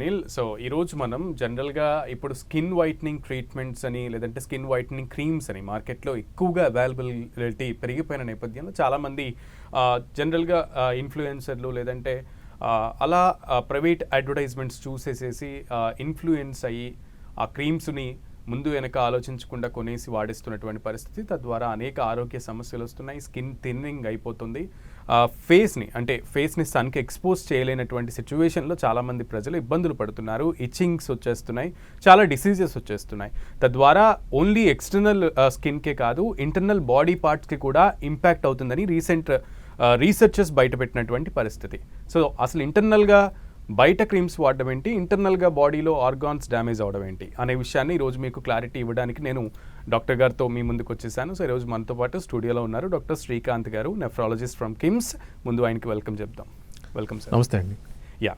Neel, so ఈరోజు మనం జనరల్గా ఇప్పుడు స్కిన్ వైట్నింగ్ ట్రీట్మెంట్స్ అని లేదంటే స్కిన్ వైట్నింగ్ క్రీమ్స్ అని మార్కెట్లో ఎక్కువగా అవైలబిలిటీ పెరిగిపోయిన నేపథ్యంలో చాలామంది జనరల్గా ఇన్ఫ్లుయెన్సర్లు లేదంటే అలా ప్రైవేట్ అడ్వర్టైజ్మెంట్స్ చూసేసేసి ఇన్ఫ్లుయెన్స్ అయ్యి ఆ క్రీమ్స్ని ముందు వెనక ఆలోచించకుండా కొనేసి వాడిస్తున్నటువంటి పరిస్థితి. తద్వారా అనేక ఆరోగ్య సమస్యలు వస్తున్నాయి. స్కిన్ థిన్నింగ్ అయిపోతుంది. ఫేస్ని సన్కి ఎక్స్పోజ్ చేయలేనటువంటి సిచ్యువేషన్లో చాలామంది ప్రజలు ఇబ్బందులు పడుతున్నారు. ఇచ్చింగ్స్ వచ్చేస్తున్నాయి, చాలా డిసీజెస్ వచ్చేస్తున్నాయి. తద్వారా ఓన్లీ ఎక్స్టర్నల్ స్కిన్కే కాదు, ఇంటర్నల్ బాడీ పార్ట్స్కి కూడా ఇంపాక్ట్ అవుతుందని రీసెర్చర్స్ బయటపెట్టినటువంటి పరిస్థితి. సో అసలు ఇంటర్నల్గా బయట క్రీమ్స్ వాడడం ఏంటి, ఇంటర్నల్గా బాడీలో ఆర్గాన్స్ డ్యామేజ్ అవడం ఏంటి అనే విషయాన్ని ఈరోజు మీకు క్లారిటీ ఇవ్వడానికి నేను డాక్టర్ గారితో మీ ముందుకు వచ్చేసాను. సో ఈరోజు మనతో పాటు స్టూడియోలో ఉన్నారు డాక్టర్ శ్రీకాంత్ గారు, నెఫ్రాలజిస్ట్ ఫ్రమ్ కిమ్స్. ముందు ఆయనకి వెల్కమ్ చెప్తాం. Welcome sir. నమస్తే అండి. యా,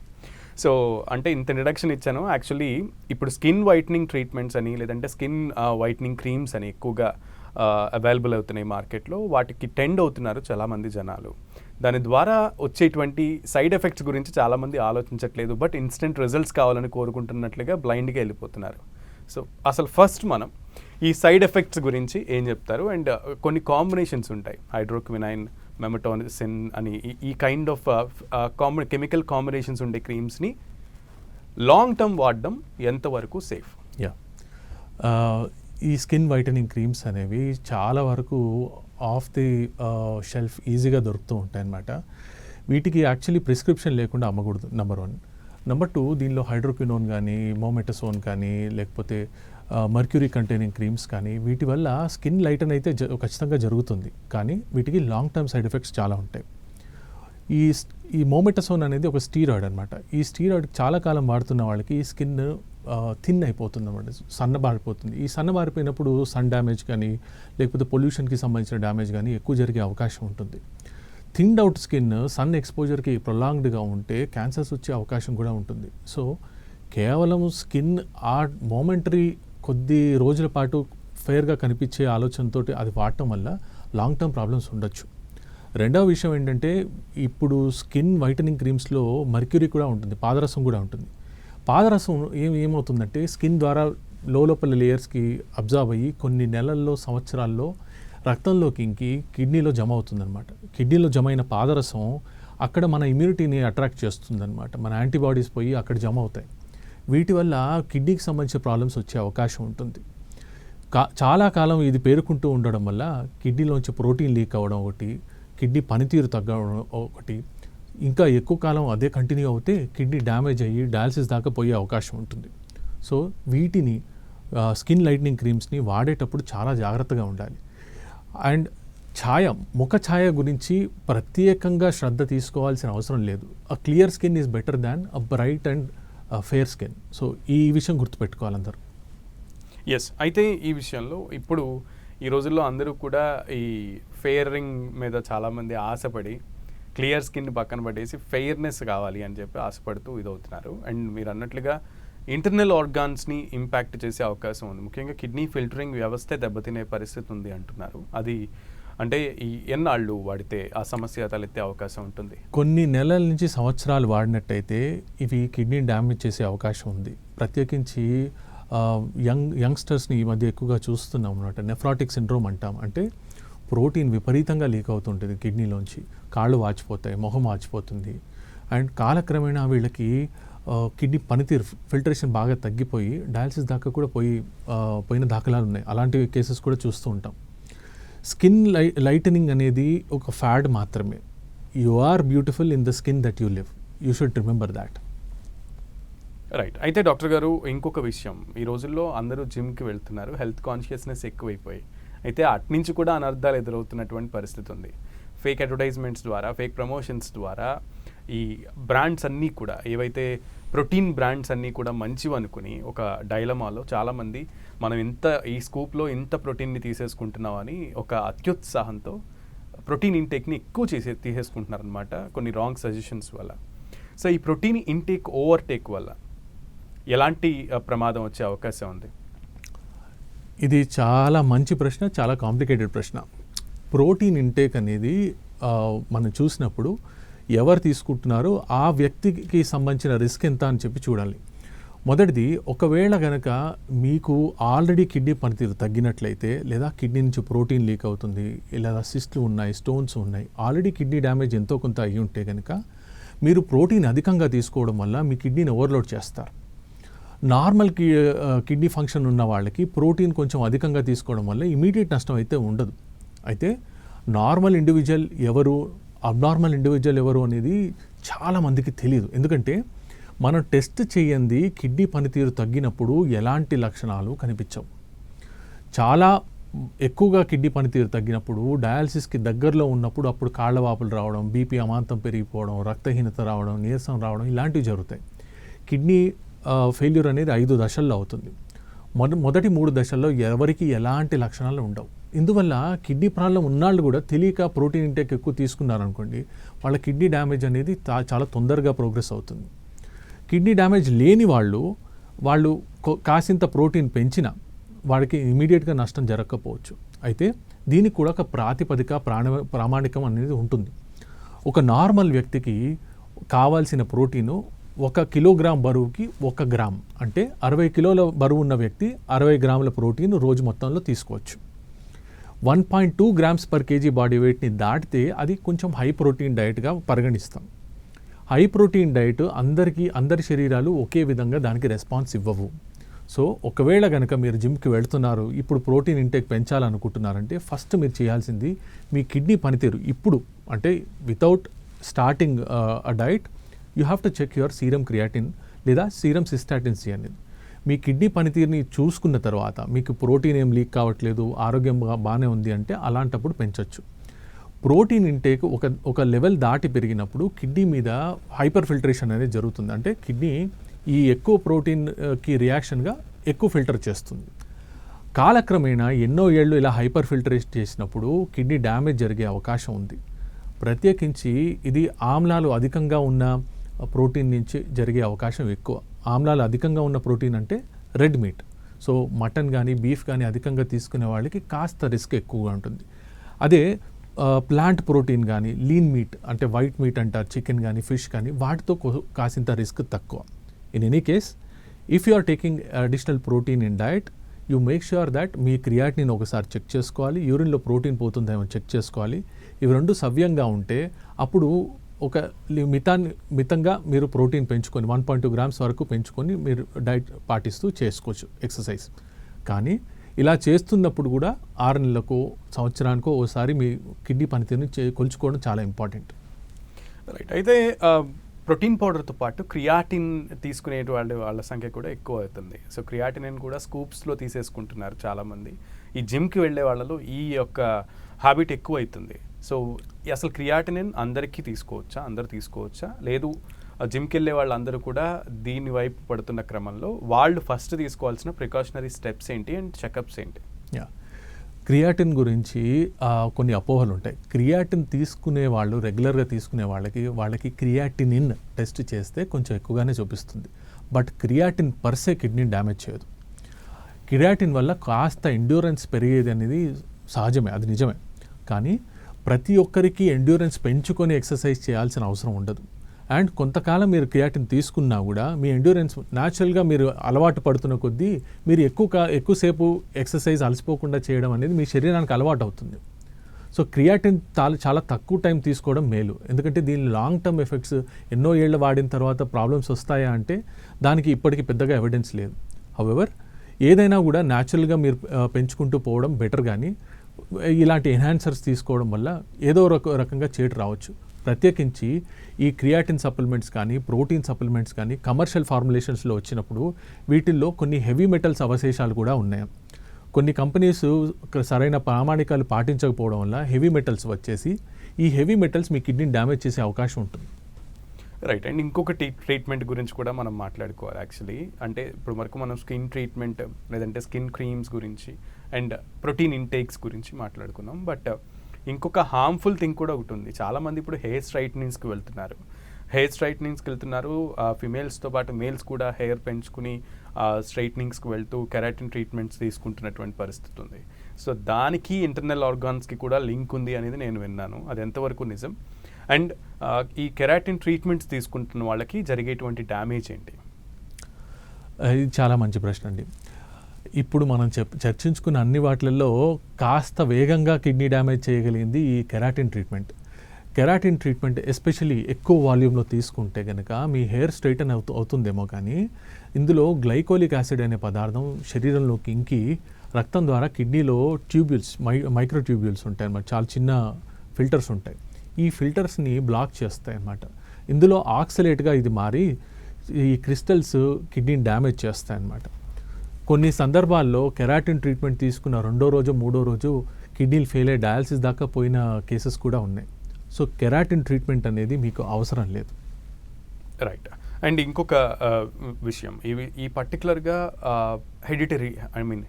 సో అంటే ఇంత ఇంట్రడక్షన్ ఇచ్చాను. యాక్చువల్లీ ఇప్పుడు స్కిన్ వైట్నింగ్ ట్రీట్మెంట్స్ అని లేదంటే స్కిన్ వైట్నింగ్ క్రీమ్స్ అని ఎక్కువగా అవైలబుల్ అవుతున్నాయి మార్కెట్లో. వాటికి టెండ్ అవుతున్నారు చాలామంది జనాలు. దాని ద్వారా వచ్చేటువంటి సైడ్ ఎఫెక్ట్స్ గురించి చాలామంది ఆలోచించట్లేదు, బట్ ఇన్స్టెంట్ రిజల్ట్స్ కావాలని కోరుకుంటున్నట్లుగా బ్లైండ్గా వెళ్ళిపోతున్నారు. సో అసలు ఫస్ట్ మనం ఈ సైడ్ ఎఫెక్ట్స్ గురించి ఏం చెప్తారు? అండ్ కొన్ని కాంబినేషన్స్ ఉంటాయి, హైడ్రోక్వినైన్, మెమటోనిసిన్ అని ఈ కైండ్ ఆఫ్ కెమికల్ కాంబినేషన్స్ ఉండే క్రీమ్స్ని లాంగ్ టర్మ్ వాడడం ఎంతవరకు సేఫ్? యా, ఈ స్కిన్ వైటనింగ్ క్రీమ్స్ అనేవి చాలా వరకు ఆఫ్ ది షెల్ఫ్ ఈజీగా దొరుకుతూ ఉంటాయి అన్నమాట. వీటికి యాక్చువల్లీ ప్రిస్క్రిప్షన్ లేకుండా అమ్మకూడదు, నెంబర్ 1. నెంబర్ 2, దీనిలో హైడ్రోక్వినోన్ కానీ, మోమెటసోన్ కానీ, లేకపోతే మర్క్యూరీ కంటైనింగ్ క్రీమ్స్ కానీ, వీటి వల్ల స్కిన్ లైటన్ అయితే ఖచ్చితంగా జరుగుతుంది, కానీ వీటికి లాంగ్ టర్మ్ సైడ్ ఎఫెక్ట్స్ చాలా ఉంటాయి. ఈ మోమెటసోన్ అనేది ఒక స్టీరాయిడ్ అనమాట. ఈ స్టీరాయిడ్ చాలా కాలం వాడుతున్న వాళ్ళకి స్కిన్ థిన్ అయిపోతుంది అన్నమాట, సన్నబారిపోతుంది. ఈ సన్నబారిపోయినప్పుడు సన్ డ్యామేజ్ కానీ లేకపోతే పొల్యూషన్కి సంబంధించిన డ్యామేజ్ కానీ ఎక్కువ జరిగే అవకాశం ఉంటుంది. థిన్డ్ అవుట్ స్కిన్ సన్ ఎక్స్పోజర్కి ప్రొలాంగ్డ్గా ఉంటే క్యాన్సర్స్ వచ్చే అవకాశం కూడా ఉంటుంది. సో కేవలం స్కిన్ ఆ మోమెంటరీ కొద్ది రోజుల పాటు ఫెయిర్గా కనిపించే ఆలోచనతో అది వాడటం వల్ల లాంగ్ టర్మ్ ప్రాబ్లమ్స్ ఉండొచ్చు. రెండవ విషయం ఏంటంటే, ఇప్పుడు స్కిన్ వైటనింగ్ క్రీమ్స్లో మర్క్యూరీ కూడా ఉంటుంది, పాదరసం కూడా ఉంటుంది. పాదరసం ఏమవుతుందంటే స్కిన్ ద్వారా లోపల లేయర్స్కి అబ్జర్వ్ అయ్యి కొన్ని నెలల్లో, సంవత్సరాల్లో రక్తంలోకి ఇంకి కిడ్నీలో జమ అవుతుందన్నమాట. కిడ్నీలో జమ అయిన పాదరసం అక్కడ మన ఇమ్యూనిటీని అట్రాక్ట్ చేస్తుందన్నమాట. మన యాంటీబాడీస్ పోయి అక్కడ జమ అవుతాయి. వీటి వల్ల కిడ్నీకి సంబంధించిన ప్రాబ్లమ్స్ వచ్చే అవకాశం ఉంటుంది. చాలా కాలం ఇది పేరుకుంటూ ఉండడం వల్ల కిడ్నీలోంచి ప్రోటీన్ లీక్ అవ్వడం ఒకటి, కిడ్నీ పనితీరు తగ్గడం ఒకటి, ఇంకా ఎక్కువ కాలం అదే కంటిన్యూ అవుతే కిడ్నీ డ్యామేజ్ అయ్యి డయాలసిస్ దాకా పోయే అవకాశం ఉంటుంది. సో వీటిని స్కిన్ లైట్నింగ్ క్రీమ్స్ని వాడేటప్పుడు చాలా జాగ్రత్తగా ఉండాలి. అండ్ ముఖ ఛాయ గురించి ప్రత్యేకంగా శ్రద్ధ తీసుకోవాల్సిన అవసరం లేదు. అ clear skin is better than a bright and fair skin. So ఈ విషయం గుర్తుపెట్టుకోవాలి అందరూ. ఎస్, అయితే ఈ విషయంలో ఇప్పుడు ఈ రోజుల్లో అందరూ కూడా ఈ ఫెయిరింగ్ మీద చాలామంది ఆశపడి క్లియర్ స్కిన్ పక్కన పడేసి ఫెయిర్నెస్ కావాలి అని చెప్పి ఆశపడుతూ ఇదవుతున్నారు. అండ్ మీరు అన్నట్లుగా ఇంటర్నల్ ఆర్గాన్స్ని ఇంపాక్ట్ చేసే అవకాశం ఉంది. ముఖ్యంగా కిడ్నీ ఫిల్టరింగ్ వ్యవస్థే దెబ్బతినే పరిస్థితి ఉంది అంటున్నారు. అది అంటే ఈ ఎన్నాళ్ళు వాడితే ఆ సమస్య తలెత్తే అవకాశం ఉంటుంది? కొన్ని నెలల నుంచి సంవత్సరాలు వాడినట్టయితే ఇవి కిడ్నీ డ్యామేజ్ చేసే అవకాశం ఉంది. ప్రత్యేకించి యంగ్స్టర్స్ని ఈ మధ్య ఎక్కువగా చూస్తున్నాం అన్నమాట. నెఫ్రాటిక్ సిండ్రోమ్ అంటాం. అంటే ప్రోటీన్ విపరీతంగా లీక్ అవుతుంటుంది కిడ్నీలోంచి, కాళ్ళు వాచిపోతాయి, మొహం వాచిపోతుంది. అండ్ కాలక్రమేణా వీళ్ళకి కిడ్నీ పనితీరు ఫిల్టరేషన్ బాగా తగ్గిపోయి డయాలసిస్ దాకా కూడా పోయిన దాఖలాలు ఉన్నాయి. అలాంటి కేసెస్ కూడా చూస్తూ ఉంటాం. స్కిన్ లైటనింగ్ అనేది ఒక ఫ్యాడ్ మాత్రమే. You are beautiful in the skin that you live. You should remember that. Right. అయితే డాక్టర్ గారు, ఇంకొక విషయం, ఈ రోజుల్లో అందరూ జిమ్కి వెళ్తున్నారు, హెల్త్ కాన్షియస్నెస్ ఎక్కువైపోయి, అయితే అట్నుంచి కూడా అనర్థాలు ఎదురవుతున్నటువంటి పరిస్థితి ఉంది. ఫేక్ అడ్వర్టైజ్మెంట్స్ ద్వారా, ఫేక్ ప్రమోషన్స్ ద్వారా ఈ బ్రాండ్స్ అన్నీ కూడా, ఏవైతే ప్రోటీన్ బ్రాండ్స్ అన్నీ కూడా మంచివి అనుకుని ఒక డైలమాలో చాలామంది మనం ఈ స్కూప్లో ఇంత ప్రోటీన్ని తీసేసుకుంటున్నామని ఒక అత్యుత్సాహంతో ప్రోటీన్ ఇంటేక్ని ఎక్కువ తీసేసుకుంటున్నారనమాట, కొన్ని రాంగ్ సజెషన్స్ వల్ల. సో ఈ ప్రోటీన్ ఇంటేక్ ఓవర్టేక్ వల్ల ఎలాంటి ప్రమాదం వచ్చే అవకాశం ఉంది? ఇది చాలా మంచి ప్రశ్న, చాలా కాంప్లికేటెడ్ ప్రశ్న. ప్రోటీన్ ఇంటేక్ అనేది మనం చూసినప్పుడు ఎవరు తీసుకుంటున్నారో ఆ వ్యక్తికి సంబంధించిన రిస్క్ ఎంత అని చెప్పి చూడాలి. మొదటిది, ఒకవేళ గనక మీకు ఆల్రెడీ కిడ్నీ పనితీరు తగ్గినట్లయితే, లేదా కిడ్నీ నుంచి ప్రోటీన్ లీక్ అవుతుంది, లేదా సిస్ట్లు ఉన్నాయి, స్టోన్స్ ఉన్నాయి, ఆల్రెడీ కిడ్నీ డ్యామేజ్ ఎంతో కొంత అయి ఉంటే కనుక మీరు ప్రోటీన్ అధికంగా తీసుకోవడం వల్ల మీ కిడ్నీని ఓవర్లోడ్ చేస్తారు. నార్మల్ కిడ్నీ ఫంక్షన్ ఉన్న వాళ్ళకి ప్రోటీన్ కొంచెం అధికంగా తీసుకోవడం వల్ల ఇమీడియట్ నష్టం అయితే ఉండదు. అయితే నార్మల్ ఇండివిజువల్ ఎవరు, అబ్నార్మల్ ఇండివిజువల్ ఎవరు అనేది చాలామందికి తెలియదు. ఎందుకంటే మనం టెస్ట్ చేయండి కిడ్నీ పనితీరు తగ్గినప్పుడు ఎలాంటి లక్షణాలు కనిపించవు. చాలా ఎక్కువగా కిడ్నీ పనితీరు తగ్గినప్పుడు, డయాలసిస్కి దగ్గరలో ఉన్నప్పుడు అప్పుడు కాళ్ళ వాపులు రావడం, బీపీ అమాంతం పెరిగిపోవడం, రక్తహీనత రావడం, నీరసం రావడం ఇలాంటివి జరుగుతాయి. కిడ్నీ ఫెయిల్యూర్ అనేది 5 దశల్లో అవుతుంది. మొదటి 3 దశల్లో ఎవరికి ఎలాంటి లక్షణాలు ఉండవు. ఇందువల్ల కిడ్నీ ప్రాబ్లం ఉన్నాళ్ళు కూడా తెలియక ప్రోటీన్ ఇంటేక్ ఎక్కువ తీసుకున్నారనుకోండి, వాళ్ళ కిడ్నీ డ్యామేజ్ అనేది చాలా తొందరగా ప్రోగ్రెస్ అవుతుంది. కిడ్నీ డ్యామేజ్ లేని వాళ్ళు కాసింత ప్రోటీన్ పెంచిన వాడికి ఇమీడియట్గా నష్టం జరగకపోవచ్చు. అయితే దీనికి కూడా ఒక ప్రాతిపదిక ప్రామాణికం అనేది ఉంటుంది. ఒక నార్మల్ వ్యక్తికి కావాల్సిన ప్రోటీను 1 కిలోగ్రామ్ బరువుకి 1 గ్రామ్, అంటే 60 కిలోల బరువు ఉన్న వ్యక్తి 60 గ్రాముల ప్రోటీన్ రోజు మొత్తంలో తీసుకోవచ్చు. 1.2 గ్రామ్స్ పర్ కేజీ బాడీ వెయిట్ని దాటితే అది కొంచెం హై ప్రోటీన్ డైట్గా పరిగణిస్తాం. హై ప్రోటీన్ డైట్ అందరి శరీరాలు ఒకే విధంగా దానికి రెస్పాన్స్ ఇవ్వవు. సో ఒకవేళ కనుక మీరు జిమ్కి వెళ్తున్నారు, ఇప్పుడు ప్రోటీన్ ఇంటేక్ పెంచాలనుకుంటున్నారంటే ఫస్ట్ మీరు చేయాల్సింది మీ కిడ్నీ పనితీరు ఇప్పుడు, అంటే without starting a diet you have to check your serum creatinine లేదా సీరం సిస్టాటిన్ సి అనేది. మీ కిడ్నీ పనితీరుని చూసుకున్న తర్వాత మీకు ప్రోటీన్ ఏం లీక్ కావట్లేదు, ఆరోగ్యం బాగానే ఉంది అంటే అలాంటప్పుడు పెంచవచ్చు. ప్రోటీన్ ఇంటేక్ ఒక లెవెల్ దాటి పెరిగినప్పుడు కిడ్నీ మీద హైపర్ ఫిల్టరేషన్ అనేది జరుగుతుంది. అంటే కిడ్నీ ఈ ఎక్కువ ప్రోటీన్కి రియాక్షన్గా ఎక్కువ ఫిల్టర్ చేస్తుంది. కాలక్రమేణా ఎన్నో ఏళ్ళు ఇలా హైపర్ ఫిల్టరేషన్ చేసినప్పుడు కిడ్నీ డ్యామేజ్ జరిగే అవకాశం ఉంది. ప్రత్యేకించి ఇది ఆమ్లాలు అధికంగా ఉన్న ప్రోటీన్ నుంచి జరిగే అవకాశం ఎక్కువ. ఆమ్లాలు అధికంగా ఉన్న ప్రోటీన్ అంటే రెడ్ మీట్. సో మటన్ కానీ బీఫ్ కానీ అధికంగా తీసుకునే వాళ్ళకి కాస్త రిస్క్ ఎక్కువగా ఉంటుంది. అదే ప్లాంట్ ప్రోటీన్ కానీ లీన్ మీట్ అంటే వైట్ మీట్ అంటారు, చికెన్ కానీ ఫిష్ కానీ, వాటితో కాసింత రిస్క్ తక్కువ. In any case if you are taking additional protein in diet, you make sure that మీ క్రియాటిన్ ఒకసారి చెక్ చేసుకోవాలి, యూరిన్లో ప్రోటీన్ పోతుందేమో చెక్ చేసుకోవాలి. ఇవి రెండు సవ్యంగా ఉంటే అప్పుడు ఒక మితంగా మీరు ప్రోటీన్ పెంచుకొని 1.2 గ్రామ్స్ వరకు పెంచుకొని మీరు డైట్ పాటిస్తూ చేసుకోవచ్చు ఎక్సర్సైజ్. కానీ ఇలా చేస్తున్నప్పుడు కూడా 6 నెలలకు సంవత్సరానికో ఓసారి మీ కిడ్నీ పనితీరుని కొలుచుకోవడం చాలా ఇంపార్టెంట్. రైట్. అయితే ప్రోటీన్ పౌడర్తో పాటు క్రియాటిన్ తీసుకునే వాళ్ళ సంఖ్య కూడా ఎక్కువ అవుతుంది. సో క్రియాటిన్ కూడా స్కూప్స్లో తీసేసుకుంటున్నారు చాలామంది. ఈ జిమ్కి వెళ్ళే వాళ్ళలో ఈ యొక్క హ్యాబిట్ ఎక్కువ అవుతుంది. సో అసలు క్రియాటిన్ అందరికీ అందరు తీసుకోవచ్చా, లేదు జిమ్కి వెళ్ళే వాళ్ళందరూ కూడా దీని వైపు పడుతున్న క్రమంలో వాళ్ళు ఫస్ట్ తీసుకోవాల్సిన ప్రికాషనరీ స్టెప్స్ ఏంటి అండ్ చెకప్స్ ఏంటి? క్రియాటిన్ గురించి కొన్ని అపోహలు ఉంటాయి. క్రియాటిన్ తీసుకునే వాళ్ళు రెగ్యులర్గా తీసుకునే వాళ్ళకి క్రియాటినిన్ టెస్ట్ చేస్తే కొంచెం ఎక్కువగానే చూపిస్తుంది. But creatinine per se kidney damage చేయదు. క్రియాటిన్ వల్ల కాస్త ఎండ్యూరెన్స్ పెరిగేది అనేది సహజమే, అది నిజమే. కానీ ప్రతి ఒక్కరికి ఎండ్యూరెన్స్ పెంచుకొని ఎక్సర్సైజ్ చేయాల్సిన అవసరం ఉండదు. అండ్ కొంతకాలం మీరు క్రియాటిన్ తీసుకున్నా కూడా మీ ఎండ్యూరెన్స్ న్యాచురల్గా మీరు అలవాటు పడుతున్న కొద్దీ మీరు ఎక్కువసేపు ఎక్సర్సైజ్ అలసిపోకుండా చేయడం అనేది మీ శరీరానికి అలవాటు అవుతుంది. సో క్రియాటిన్ చాలా తక్కువ టైం తీసుకోవడం మేలు. ఎందుకంటే దీని లాంగ్ టర్మ్ ఎఫెక్ట్స్ ఎన్నో ఏళ్ళు వాడిన తర్వాత ప్రాబ్లమ్స్ వస్తాయా అంటే దానికి ఇప్పటికీ పెద్దగా ఎవిడెన్స్ లేదు. హౌఎవర్ ఏదైనా కూడా న్యాచురల్గా మీరు పెంచుకుంటూ పోవడం బెటర్. కానీ ఇలాంటి ఎన్హాన్సర్స్ తీసుకోవడం వల్ల ఏదో రకంగా చేటు రావచ్చు. ప్రత్యేకించి ఈ క్రియాటిన్ సప్లిమెంట్స్ కానీ ప్రోటీన్ సప్లిమెంట్స్ కానీ కమర్షియల్ ఫార్ములేషన్స్లో వచ్చినప్పుడు వీటిల్లో కొన్ని హెవీ మెటల్స్ అవశేషాలు కూడా ఉన్నాయి. కొన్ని కంపెనీస్ సరైన ప్రామాణికాలు పాటించకపోవడం వల్ల హెవీ మెటల్స్ వచ్చేసి ఈ హెవీ మెటల్స్ మీ కిడ్నీని డ్యామేజ్ చేసే అవకాశం ఉంటుంది. రైట్. అండ్ ఇంకొకటి ట్రీట్మెంట్ గురించి కూడా మనం మాట్లాడుకోవాలి యాక్చువల్లీ. అంటే ఇప్పుడు వరకు మనం స్కిన్ ట్రీట్మెంట్ లేదంటే స్కిన్ క్రీమ్స్ గురించి అండ్ ప్రోటీన్ ఇంటేక్స్ గురించి మాట్లాడుకున్నాం. బట్ ఇంకొక హార్మ్ఫుల్ థింగ్ కూడా ఒకటి ఉంది. చాలామంది ఇప్పుడు హెయిర్ స్ట్రైట్నింగ్స్కి వెళ్తున్నారు. ఫిమేల్స్తో పాటు మేల్స్ కూడా హెయిర్ పెంచుకుని స్ట్రైట్నింగ్స్కి వెళ్తూ కెరాటిన్ ట్రీట్మెంట్స్ తీసుకుంటున్నటువంటి పరిస్థితి ఉంది. సో దానికి ఇంటర్నల్ ఆర్గాన్స్కి కూడా లింక్ ఉంది అనేది నేను విన్నాను. అది ఎంతవరకు నిజం? అండ్ ఈ కెరాటిన్ ట్రీట్మెంట్స్ తీసుకుంటున్న వాళ్ళకి జరిగేటువంటి డ్యామేజ్ ఏంటి? ఇది చాలా మంచి ప్రశ్న అండి. ఇప్పుడు మనం చర్చించుకున్న అన్ని వాటిల్లో కాస్త వేగంగా కిడ్నీ డ్యామేజ్ చేయగలిగింది ఈ keratin treatment. Keratin treatment especially ఎక్కువ వాల్యూమ్లో తీసుకుంటే కనుక మీ హెయిర్ స్ట్రైటన్ అవుతుందేమో, కానీ ఇందులో గ్లైకోలిక్ యాసిడ్ అనే పదార్థం శరీరంలోకి ఇంకి రక్తం ద్వారా కిడ్నీలో ట్యూబ్యూల్స్ మైక్రో ట్యూబ్యూల్స్ ఉంటాయి అన్నమాట, చాలా చిన్న ఫిల్టర్స్ ఉంటాయి. ఈ ఫిల్టర్స్ని బ్లాక్ చేస్తాయి అన్నమాట. ఇందులో ఆక్సలేట్గా ఇది మారి ఈ క్రిస్టల్స్ కిడ్నీని డ్యామేజ్ చేస్తాయి అన్నమాట. కొన్ని సందర్భాల్లో కెరాటిన్ ట్రీట్మెంట్ తీసుకున్న 2వ రోజు 3వ రోజు కిడ్నీలు ఫెయిల్ అయ్యి డయాలసిస్ దాకా పోయిన కేసెస్ కూడా ఉన్నాయి. సో కెరాటిన్ ట్రీట్మెంట్ అనేది మీకు అవసరం లేదు. రైట్. అండ్ ఇంకొక విషయం, ఈ పర్టికులర్గా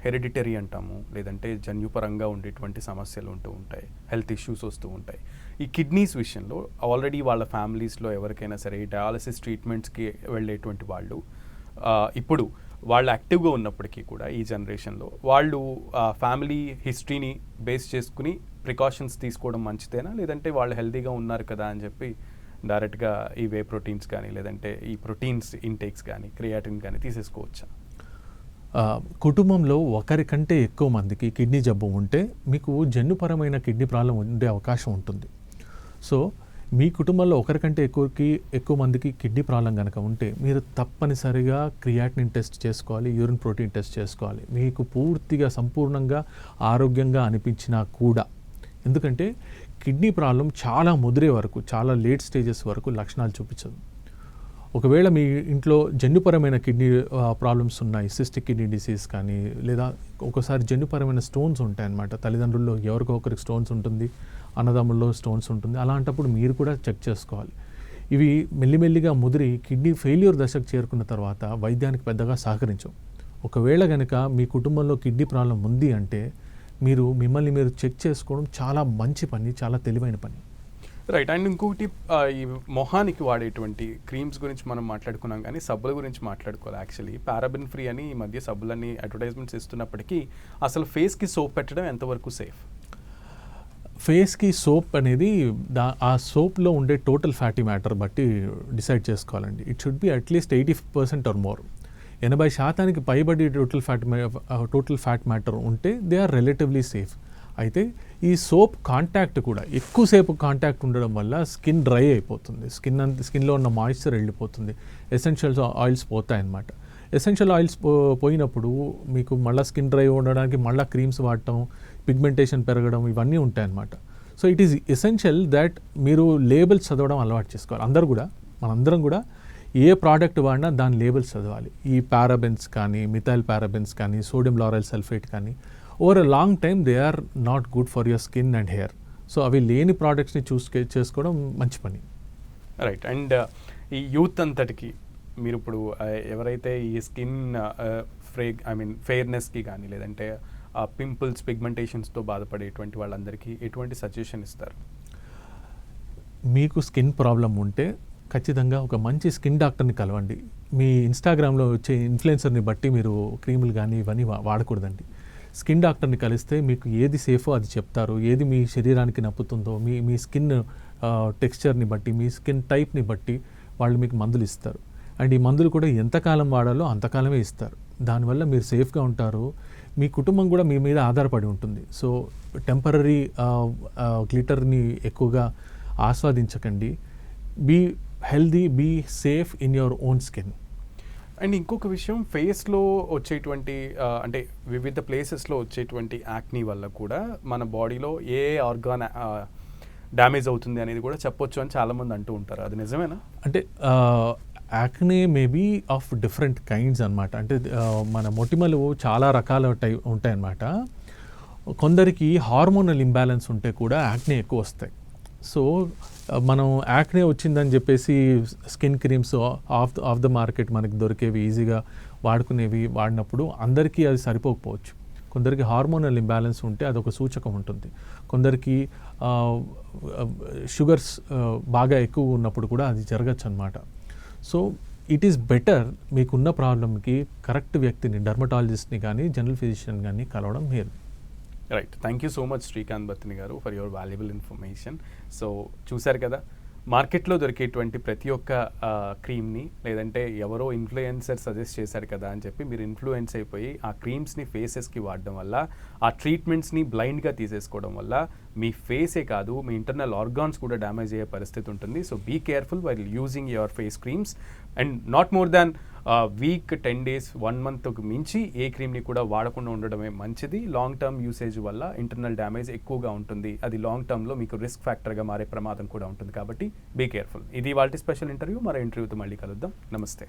హెరిడిటరీ అంటాము, లేదంటే జన్యుపరంగా ఉండేటువంటి సమస్యలు ఉంటూ ఉంటాయి, హెల్త్ ఇష్యూస్ వస్తూ ఉంటాయి. ఈ కిడ్నీస్ విషయంలో ఆల్రెడీ వాళ్ళ ఫ్యామిలీస్లో ఎవరికైనా సరే డయాలసిస్ ట్రీట్మెంట్స్కి వెళ్ళేటువంటి వాళ్ళు ఇప్పుడు వాళ్ళు యాక్టివ్గా ఉన్నప్పటికీ కూడా ఈ జనరేషన్లో వాళ్ళు ఫ్యామిలీ హిస్టరీని బేస్ చేసుకుని ప్రికాషన్స్ తీసుకోవడం మంచిదేనా, లేదంటే వాళ్ళు హెల్తీగా ఉన్నారు కదా అని చెప్పి డైరెక్ట్గా ఈ వే ప్రోటీన్స్ కానీ లేదంటే ఈ ప్రోటీన్స్ ఇంటేక్స్ కానీ క్రియాటిన్ కానీ తీసేసుకోవచ్చా? కుటుంబంలో ఒకరికంటే ఎక్కువ మందికి కిడ్నీ జబ్బు ఉంటే మీకు జన్యుపరమైన కిడ్నీ ప్రాబ్లం ఉండే అవకాశం ఉంటుంది. సో మీ కుటుంబంలో ఒకరికంటే ఎక్కువ మందికి కిడ్నీ ప్రాబ్లం కనుక ఉంటే మీరు తప్పనిసరిగా క్రియాటినిన్ టెస్ట్ చేసుకోవాలి, యూరిన్ ప్రోటీన్ టెస్ట్ చేసుకోవాలి. మీకు పూర్తిగా సంపూర్ణంగా ఆరోగ్యంగా అనిపించినా కూడా, ఎందుకంటే కిడ్నీ ప్రాబ్లం చాలా ముదిరే వరకు, చాలా లేట్ స్టేజెస్ వరకు లక్షణాలు చూపించదు. ఒకవేళ మీ ఇంట్లో జన్యుపరమైన కిడ్నీ ప్రాబ్లమ్స్ ఉన్నాయి, సిస్టిక్ కిడ్నీ డిసీజ్ కానీ, లేదా ఒకసారి జన్యుపరమైన స్టోన్స్ ఉంటాయన్నమాట, తల్లిదండ్రుల్లో ఎవరికో ఒకరికి స్టోన్స్ ఉంటుంది, అన్నదమ్ముల్లో స్టోన్స్ ఉంటుంది. అలాంటప్పుడు మీరు కూడా చెక్ చేసుకోవాలి. ఇవి మెల్లిమెల్లిగా ముదిరి కిడ్నీ ఫెయిల్యూర్ దశకు చేరుకున్న తర్వాత వైద్యానికి పెద్దగా సహకరించవు. ఒకవేళ కనుక మీ కుటుంబంలో కిడ్నీ ప్రాబ్లం ఉంది అంటే మిమ్మల్ని మీరు చెక్ చేసుకోవడం చాలా మంచి పని, చాలా తెలివైన పని. రైట్. అండ్ ఇంకొకటి, ఈ మొహానికి వాడేటువంటి క్రీమ్స్ గురించి మనం మాట్లాడుకున్నాం, కానీ సబ్బుల గురించి మాట్లాడుకోవాలి. యాక్చువల్లీ పారాబెన్ ఫ్రీ అని ఈ మధ్య సబ్బులన్నీ అడ్వర్టైజ్మెంట్స్ ఇస్తున్నప్పటికీ అసలు ఫేస్కి సోప్ పెట్టడం ఎంతవరకు సేఫ్? ఫేస్కి సోప్ అనేది ఆ సోప్లో ఉండే టోటల్ ఫ్యాటీ మ్యాటర్ బట్టి డిసైడ్ చేసుకోవాలండి. It should be at least 80% or more. 80% పైబడి టోటల్ ఫ్యాట్ మ్యాటర్ ఉంటే దే ఆర్ రిలేటివ్లీ సేఫ్. అయితే ఈ సోప్ కాంటాక్ట్ కూడా ఎక్కువసేపు కాంటాక్ట్ ఉండడం వల్ల స్కిన్ డ్రై అయిపోతుంది, స్కిన్లో ఉన్న మాయిశ్చర్ వెళ్ళిపోతుంది, ఎసెన్షియల్ ఆయిల్స్ పోతాయన్నమాట. ఎసెన్షియల్ ఆయిల్స్ పోయినప్పుడు మీకు మళ్ళీ స్కిన్ డ్రై ఉండడానికి మళ్ళీ క్రీమ్స్ వాడటం, పిగ్మెంటేషన్ పెరగడం, ఇవన్నీ ఉంటాయన్నమాట. So it is essential that మీరు లేబుల్స్ చదవడం అలవాటు చేసుకోవాలి. మనందరం కూడా ఏ ప్రోడక్ట్ వాడినా దాని లేబుల్స్ చదవాలి. ఈ పారాబెన్స్ కానీ, మిథైల్ పారాబెన్స్ కానీ, సోడియం లారెల్ సల్ఫేట్ కానీ, over a long time they are not good for your skin and hair. So అవి లేని ప్రోడక్ట్స్ని చేసుకోవడం మంచి పని. రైట్. అండ్ ఈ యూత్ అంతటికి మీరు ఇప్పుడు ఎవరైతే ఈ స్కిన్ ఫెయిర్నెస్కి కానీ లేదంటే పింపుల్స్, పిగ్మెంటేషన్స్తో బాధపడేటువంటి వాళ్ళందరికీ ఎటువంటి సజెషన్ ఇస్తారు? మీకు స్కిన్ ప్రాబ్లం ఉంటే ఖచ్చితంగా ఒక మంచి స్కిన్ డాక్టర్ని కలవండి. మీ ఇన్స్టాగ్రామ్లో వచ్చే ఇన్ఫ్లుయెన్సర్ని బట్టి మీరు క్రీములు కానీ ఇవన్నీ వాడకూడదండి. స్కిన్ డాక్టర్ని కలిస్తే మీకు ఏది సేఫో అది చెప్తారు, ఏది మీ శరీరానికి నప్పుతుందో, మీ స్కిన్ టెక్స్చర్ని బట్టి, మీ స్కిన్ టైప్ని బట్టి వాళ్ళు మీకు మందులు ఇస్తారు. అండ్ ఈ మందులు కూడా ఎంతకాలం వాడాలో అంతకాలమే ఇస్తారు. దానివల్ల మీరు సేఫ్గా ఉంటారు, మీ కుటుంబం కూడా మీ మీద ఆధారపడి ఉంటుంది. సో టెంపరరీ గ్లిటర్ని ఎక్కువగా ఆస్వాదించకండి. Be healthy, be safe in your own skin. And ఇంకొక విషయం, ఫేస్లో వచ్చేటువంటి అంటే వివిధ ప్లేసెస్లో వచ్చేటువంటి యాక్నీ వల్ల కూడా మన బాడీలో ఏ ఆర్గాన్ డ్యామేజ్ అవుతుంది అనేది కూడా చెప్పొచ్చు అని చాలామంది అంటూ ఉంటారు. అది నిజమేనా? అంటే acne maybe of different kinds అనమాట. అంటే మన మొటిమలు చాలా రకాల ఉంటాయన్నమాట. కొందరికి హార్మోనల్ ఇంబ్యాలెన్స్ ఉంటే కూడా యాక్నే ఎక్కువ వస్తాయి. సో మనం యాక్నే వచ్చిందని చెప్పేసి skin creams of the market మనకి దొరికేవి, ఈజీగా వాడుకునేవి వాడినప్పుడు అందరికీ అది సరిపోకపోవచ్చు. కొందరికి హార్మోనల్ ఇంబ్యాలెన్స్ ఉంటే అదొక సూచకం ఉంటుంది. కొందరికి షుగర్స్ బాగా ఎక్కువ ఉన్నప్పుడు కూడా అది జరగచ్చు అనమాట. సో ఇట్ ఈస్ బెటర్ మీకున్న ప్రాబ్లమ్కి కరెక్ట్ వ్యక్తిని, డర్మటాలజిస్ట్ని కానీ జనరల్ ఫిజిషియన్ కానీ కలవడం మేలు. Right. Thank you so much Srikanth Battini garu for your valuable information. So చూశారు కదా, మార్కెట్లో దొరికేటువంటి ప్రతి ఒక్క క్రీమ్ని లేదంటే ఎవరో ఇన్ఫ్లుయెన్సర్ సజెస్ట్ చేశారు కదా అని చెప్పి మీరు ఇన్ఫ్లుయెన్స్ అయిపోయి ఆ క్రీమ్స్ని ఫేసెస్కి వాడడం వల్ల, ఆ ట్రీట్మెంట్స్ని బ్లైండ్గా తీసేసుకోవడం వల్ల మీ ఫేసే కాదు మీ ఇంటర్నల్ ఆర్గాన్స్ కూడా డ్యామేజ్ అయ్యే పరిస్థితి ఉంటుంది. So be careful while using your face creams and not more than week 10 days 1 monthకు మించి ఏ క్రీమ్ని కూడా వాడకుండా ఉండడమే మంచిది. లాంగ్ టర్మ్ యూసేజ్ వల్ల ఇంటర్నల్ డ్యామేజ్ ఎక్కువగా ఉంటుంది. అది లాంగ్ టర్మ్లో మీకు రిస్క్ ఫ్యాక్టర్గా మారే ప్రమాదం కూడా ఉంటుంది. కాబట్టి బీ కేర్ఫుల్. ఇది వాటి స్పెషల్ ఇంటర్వ్యూ. మరో ఇంటర్వ్యూతో మళ్ళీ కలుద్దాం. నమస్తే.